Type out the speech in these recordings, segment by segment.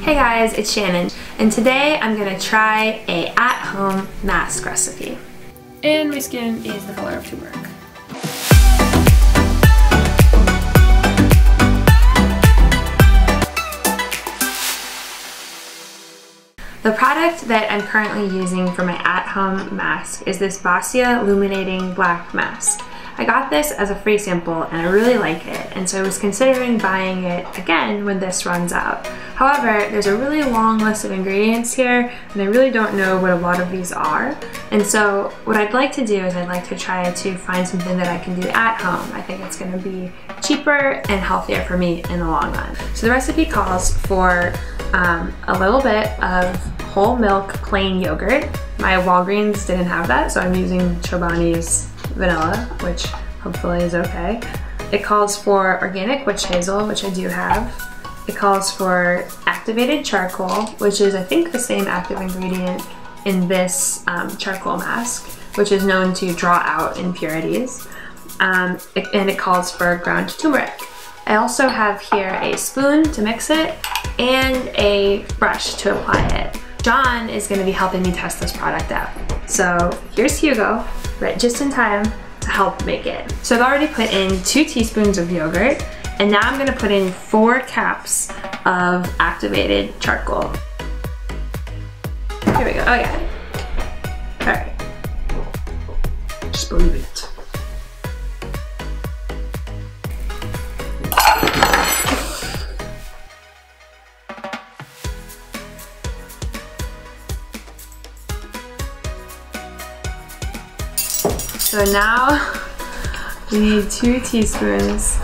Hey guys, it's Shannon, and today I'm gonna try a at-home mask recipe. And my skin is the color of turmeric. The product that I'm currently using for my at-home mask is this Boscia Illuminating Black Mask. I got this as a free sample and I really like it, and so I was considering buying it again when this runs out. However, there's a really long list of ingredients here and I really don't know what a lot of these are. And so what I'd like to do is I'd like to try to find something that I can do at home. I think it's going to be cheaper and healthier for me in the long run. So the recipe calls for a little bit of whole milk plain yogurt. My Walgreens didn't have that, so I'm using Chobani's vanilla, which hopefully is okay. It calls for organic witch hazel, which I do have. It calls for activated charcoal, which is I think the same active ingredient in this charcoal mask, which is known to draw out impurities. And it calls for ground turmeric. I also have here a spoon to mix it and a brush to apply it. John is going to be helping me test this product out. So here's Hugo, right just in time to help make it. So I've already put in 2 teaspoons of yogurt, and now I'm going to put in 4 caps of activated charcoal. Here we go. Oh yeah. All right. Just believe it. So now we need 2 teaspoons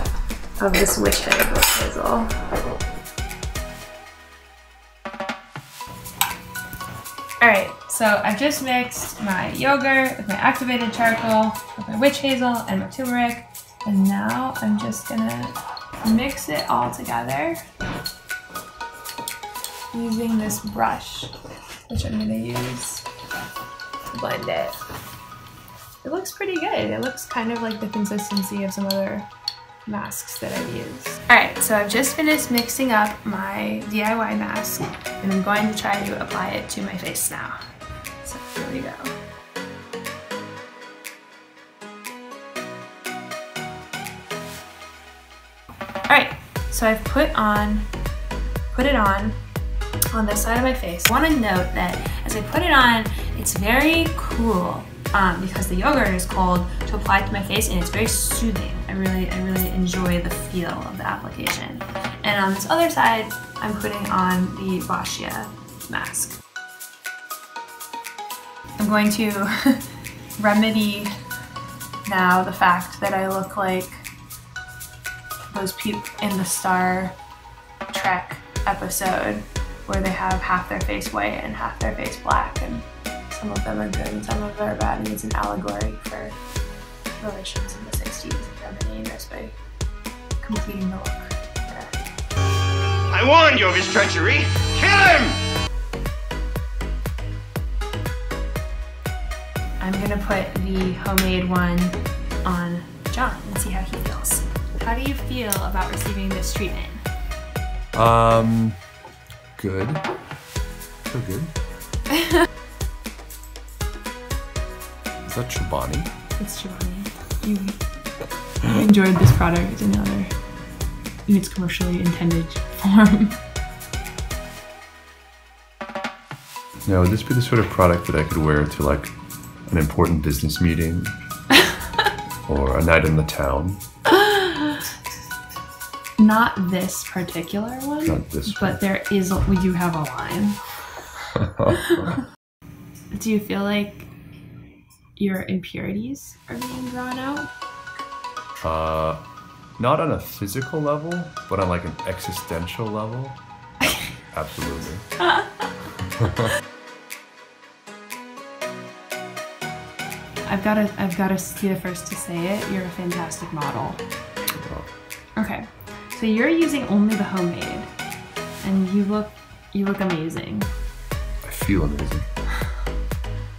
of this witch hazel. Alright, so I've just mixed my yogurt with my activated charcoal, with my witch hazel and my turmeric, and now I'm just gonna mix it all together using this brush, which I'm gonna use to blend it. It looks pretty good. It looks kind of like the consistency of some other masks that I've used. Alright, so I've just finished mixing up my DIY mask and I'm going to try to apply it to my face now. So here we go. Alright, so I've put it on this side of my face. I want to note that as I put it on, it's very cool. Because the yogurt is cold to apply to my face, and it's very soothing. I really enjoy the feel of the application. And on this other side, I'm putting on the Boscia mask. I'm going to remedy now the fact that I look like those people in the Star Trek episode where they have half their face white and half their face black, and some of them are good and some of them are bad, and it's an allegory for relations in the 60s in Germany, just by completing the look. I warned you of his treachery! Kill him! I'm gonna put the homemade one on John and see how he feels. How do you feel about receiving this treatment? Good. So good. Is that Chobani? It's Chobani. You enjoyed this product in its commercially intended form. Now, would this be the sort of product that I could wear to like an important business meeting or a night in the town? Not this particular one. Not this one. But we do have a line. Do you feel like your impurities are being drawn out? Not on a physical level, but on like an existential level. Absolutely. I've gotta be the first to say it. You're a fantastic model. Oh. Okay, so you're using only the homemade, and you look amazing. I feel amazing.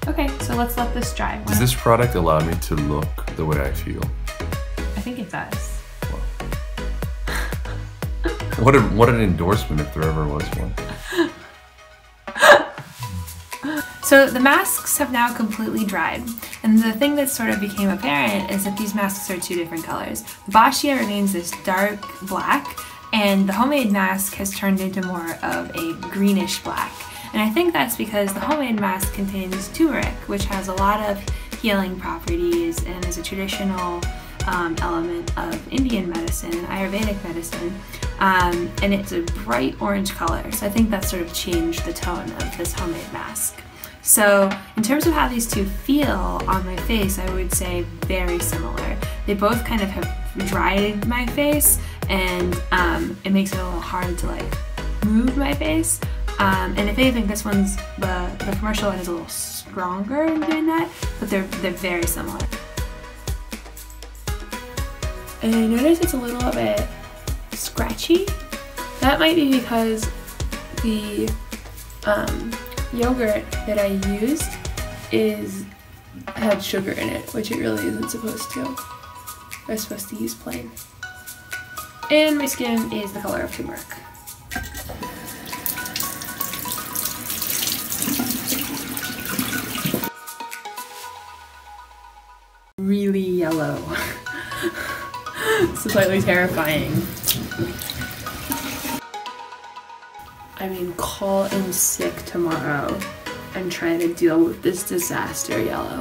Okay, so let's let this dry. Does this product allow me to look the way I feel? I think it does. Wow. What an endorsement if there ever was one. So the masks have now completely dried, and the thing that sort of became apparent is that these masks are two different colors. The Bastia remains this dark black, and the homemade mask has turned into more of a greenish black. And I think that's because the homemade mask contains turmeric, which has a lot of healing properties and is a traditional element of Indian medicine and Ayurvedic medicine. And it's a bright orange color, so I think that sort of changed the tone of this homemade mask. So in terms of how these two feel on my face, I would say very similar. They both kind of have dried my face, and it makes it a little hard to like move my face. And if anything, this one's, the commercial one is a little stronger in doing that, but they're very similar. And I notice it's a little bit scratchy. That might be because the yogurt that I used had sugar in it, which it really isn't supposed to. I'm supposed to use plain. And my skin is the color of turmeric. Really yellow. Slightly terrifying. I mean, call in sick tomorrow and try to deal with this disaster yellow.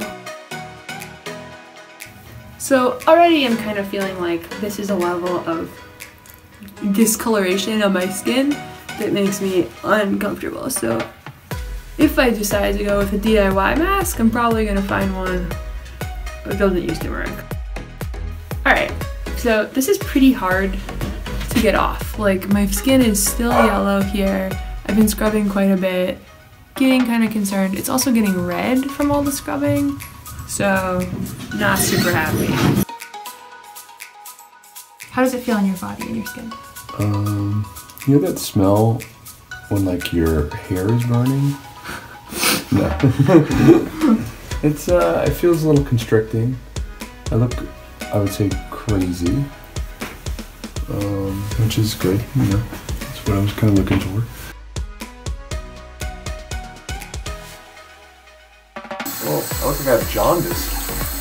So already I'm kind of feeling like this is a level of discoloration on my skin that makes me uncomfortable. So if I decide to go with a DIY mask, I'm probably gonna find one that doesn't use turmeric. Alright, so this is pretty hard to get off. Like, my skin is still yellow here. I've been scrubbing quite a bit, getting kind of concerned. It's also getting red from all the scrubbing, so not super happy. How does it feel on your body and your skin? You know that smell when like your hair is burning? No. It feels a little constricting. I would say crazy, which is good, you know, that's what I was kind of looking for. Well, I look like I have jaundice.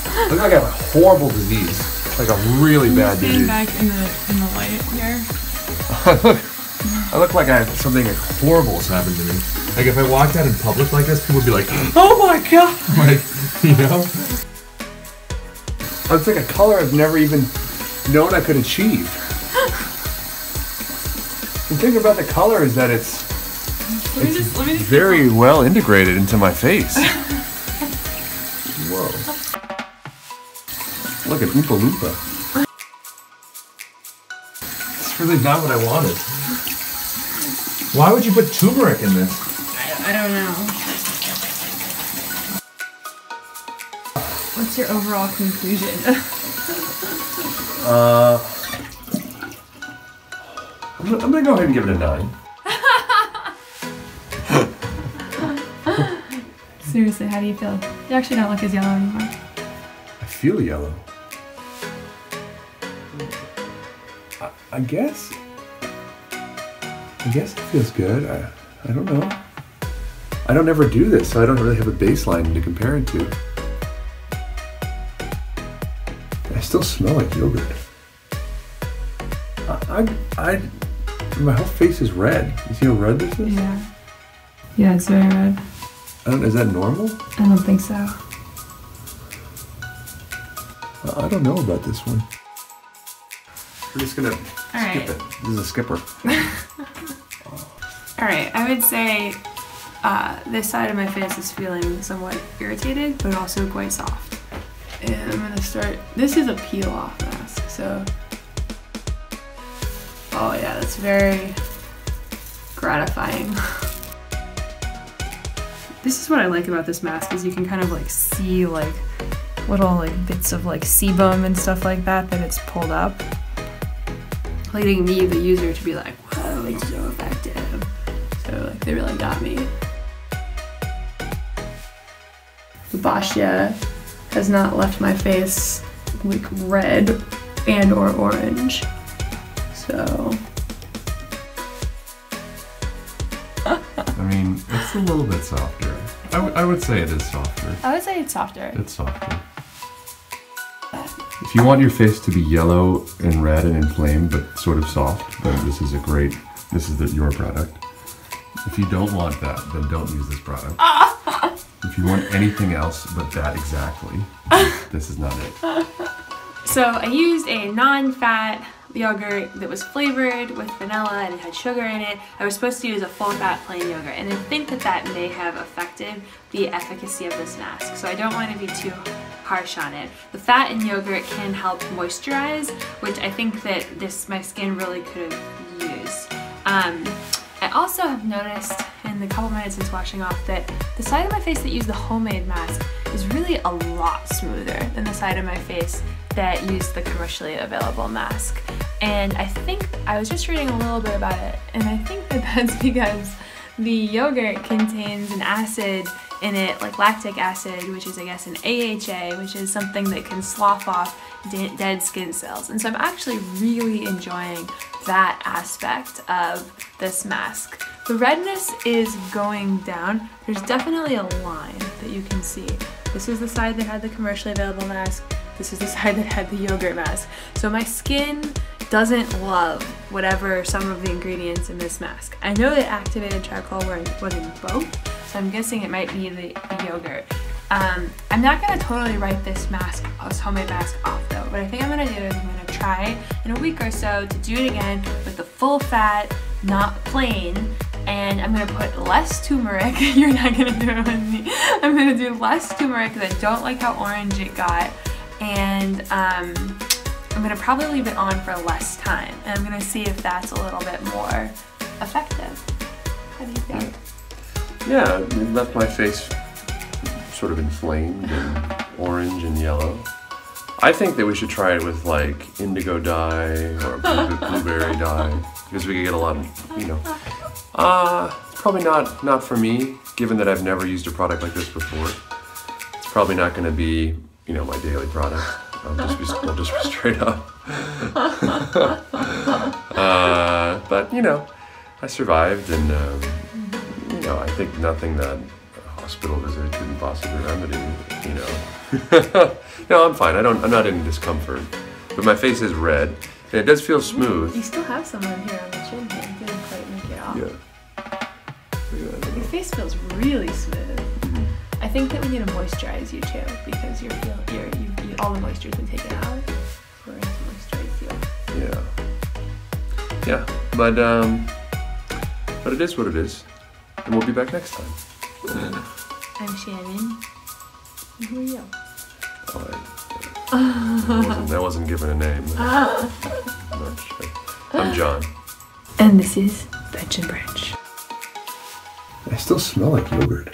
I look like I have a horrible disease, like a really bad disease. Back in the light here. I look like something like horrible has happened to me. Like if I walked out in public like this, people would be like, "Oh my god!" Like, you know. It's like a color I've never even known I could achieve. The thing about the color is that it's very well integrated into my face. Whoa. Look at Oompa Loompa. It's really not what I wanted. Why would you put turmeric in this? I don't know. What's your overall conclusion? I'm gonna go ahead and give it a 9. Seriously, how do you feel? You actually don't look as yellow anymore. I feel yellow. I guess it feels good. I don't know. I don't ever do this, so I don't really have a baseline to compare it to. I still smell like yogurt. My whole face is red. You see how red this is? Yeah. Yeah, it's very red. Is that normal? I don't think so. I don't know about this one. We're just gonna skip it. This is a skipper. Alright, I would say this side of my face is feeling somewhat irritated, but also quite soft. And I'm gonna start, this is a peel off mask, so. Oh yeah, that's very gratifying. This is what I like about this mask, is you can kind of like see like little like bits of like sebum and stuff like that it's pulled up. Leading me, the user, to be like, whoa, it's so effective. So like they really got me. The Bastia has not left my face like red and or orange. So I mean, it's a little bit softer. I would say it is softer. I would say it's softer. It's softer. If you want your face to be yellow and red and inflamed, but sort of soft, then this is your product. If you don't want that, then don't use this product. If you want anything else but that exactly, this is not it. So I used a non-fat yogurt that was flavored with vanilla and it had sugar in it. I was supposed to use a full-fat plain yogurt, and I think that may have affected the efficacy of this mask. So I don't want to be too harsh on it. The fat in yogurt can help moisturize, which I think that my skin really could have used. I also have noticed in the couple minutes since washing off that the side of my face that used the homemade mask is really a lot smoother than the side of my face that used the commercially available mask. And I think, I was just reading a little bit about it, and I think that that's because the yogurt contains an acid in it, like lactic acid, which is I guess an AHA, which is something that can slough off dead skin cells. And so I'm actually really enjoying that aspect of this mask. The redness is going down. There's definitely a line that you can see. This is the side that had the commercially available mask. This is the side that had the yogurt mask. So my skin doesn't love whatever some of the ingredients in this mask. I know that activated charcoal was in both, so I'm guessing it might be the yogurt. I'm not gonna totally write this homemade mask off though. What I think I'm gonna do is I'm gonna try in a week or so to do it again with the full fat, not plain, and I'm gonna put less turmeric. You're not gonna do it with me. I'm gonna do less turmeric because I don't like how orange it got, and I'm gonna probably leave it on for less time, and I'm gonna see if that's a little bit more effective. How do you think? Yeah, it left my face sort of inflamed and orange and yellow. I think that we should try it with like indigo dye or blueberry dye, because we could get a lot of, you know. Probably not for me, given that I've never used a product like this before. It's probably not going to be, you know, my daily product. I'll just be straight up. But you know, I survived, and you know, I think nothing that a hospital visit couldn't possibly remedy. You know, no, I'm fine. I'm not in discomfort, but my face is red, and it does feel smooth. You still have some on here on the chin here. You didn't quite make it off. Yeah. Your face feels really smooth. Mm-hmm. I think that we need to moisturize you too, because all the moisture's been taken out. So we're going to moisturize you. Yeah. Yeah, but it is what it is, and we'll be back next time. I'm Shannon. And who are you? I wasn't given a name. I'm not sure. I'm John. And this is Bench and Branch. I still smell like yogurt.